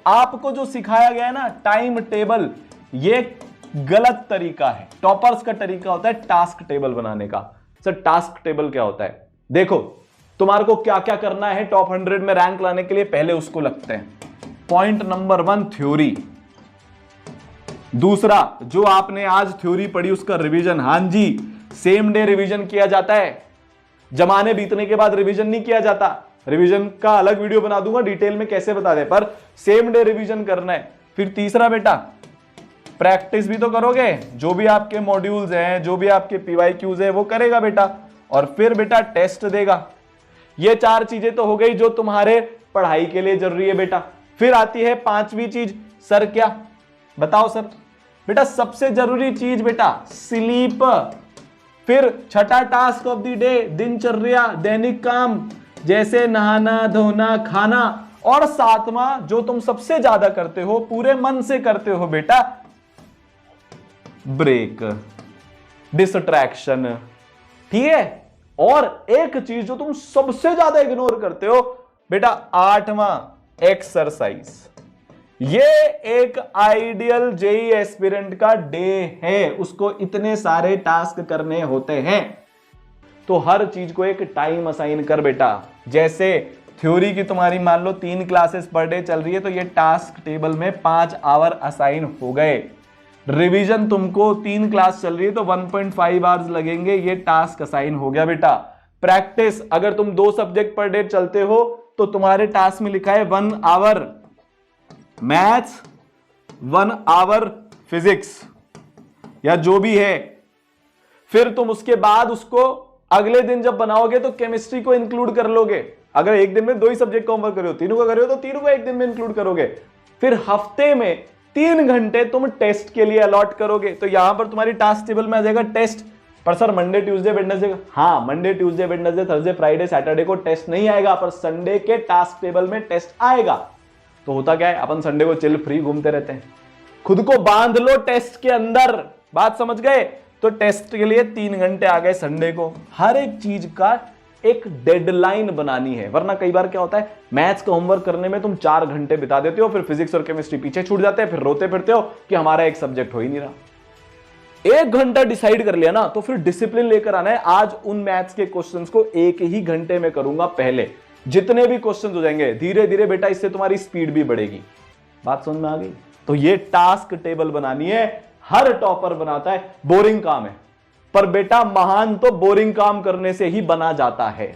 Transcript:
आपको जो सिखाया गया है ना टाइम टेबल, ये गलत तरीका है। टॉपर्स का तरीका होता है टास्क टेबल बनाने का। सर टास्क टेबल क्या होता है? देखो तुम्हारे को क्या क्या करना है टॉप 100 में रैंक लाने के लिए, पहले उसको लगते हैं। Point number 1 theory. दूसरा, जो आपने आज थ्योरी पढ़ी उसका रिवीजन। हां जी, सेम डे रिवीजन किया जाता है, जमाने बीतने के बाद रिवीजन नहीं किया जाता। रिवीजन का अलग वीडियो बना दूंगा डिटेल में कैसे बता दे, पर सेम डे रिवीजन करना है। फिर तीसरा बेटा, प्रैक्टिस भी तो करोगे, जो भी आपके मॉड्यूल्स हैं, जो भी आपके पीवाईक्यूज है वो करेगा बेटा, और फिर बेटा टेस्ट देगा। ये 4 चीजें तो हो गई जो तुम्हारे पढ़ाई के लिए जरूरी है बेटा। फिर आती है 5वीं चीज, सर क्या बताओ सर? बेटा सबसे जरूरी चीज बेटा स्लीप। फिर छठा टास्क ऑफ द डे, दिनचर्या, दैनिक काम जैसे नहाना धोना खाना। और 7वां जो तुम सबसे ज्यादा करते हो, पूरे मन से करते हो बेटा, ब्रेक, डिस्ट्रैक्शन। ठीक है? और एक चीज जो तुम सबसे ज्यादा इग्नोर करते हो बेटा, 8वां एक्सरसाइज। ये एक आइडियल जेई एस्पिरेंट का डे है, उसको इतने सारे टास्क करने होते हैं, तो हर चीज को एक टाइम असाइन कर बेटा। जैसे थ्योरी की तुम्हारी मान लो 3 क्लासेस पर डे चल रही है, तो ये टास्क टेबल में 5 आवर असाइन हो गए। रिवीजन तुमको 3 क्लास चल रही है तो 1.5 आवर्स लगेंगे, ये टास्क असाइन हो गया बेटा। प्रैक्टिस, अगर तुम 2 सब्जेक्ट पर डे चलते हो तो तुम्हारे टास्क में लिखा है 1 आवर मैथ्स, 1 आवर फिजिक्स या जो भी है। फिर तुम उसके बाद उसको अगले दिन जब बनाओगे तो केमिस्ट्री को इंक्लूड कर लोगे। अगर एक दिन में 2 ही सब्जेक्ट का होमवर्क कर रहे हो, तीनों का कर रहे हो तो तीनों को एक दिन में इंक्लूड करोगे। फिर हफ्ते में 3 घंटे तुम टेस्ट के लिए अलॉट करोगे, तो यहां पर तुम्हारी टास्क टेबल में आ जाएगा टेस्ट। पर सर मंडे ट्यूसडे वेडनेसडे, हाँ Monday Tuesday Wednesday Thursday Friday Saturday को टेस्ट नहीं आएगा, पर संडे के टास्क टेबल में टेस्ट आएगा। तो होता क्या है, अपन संडे को चिल फ्री घूमते रहते हैं। खुद को बांध लो टेस्ट के अंदर, बात समझ गए? तो टेस्ट के लिए 3 घंटे आ गए संडे को। हर एक चीज का एक डेडलाइन बनानी है, वरना कई बार क्या होता है, मैथ्स का होमवर्क करने में तुम 4 घंटे बिता देते हो, फिर फिजिक्स और केमिस्ट्री पीछे छूट जाते हैं, फिर रोते फिरते हो कि हमारा एक सब्जेक्ट हो ही नहीं रहा। 1 घंटा डिसाइड कर लिया ना, तो फिर डिसिप्लिन लेकर आना है। आज उन मैथ्स के क्वेश्चंस को 1 ही घंटे में करूंगा पहले, जितने भी क्वेश्चन हो जाएंगे धीरे धीरे बेटा, इससे तुम्हारी स्पीड भी बढ़ेगी। बात समझ में आ गई? तो ये टास्क टेबल बनानी है, हर टॉपर बनाता है। बोरिंग काम है, पर बेटा महान तो बोरिंग काम करने से ही बना जाता है।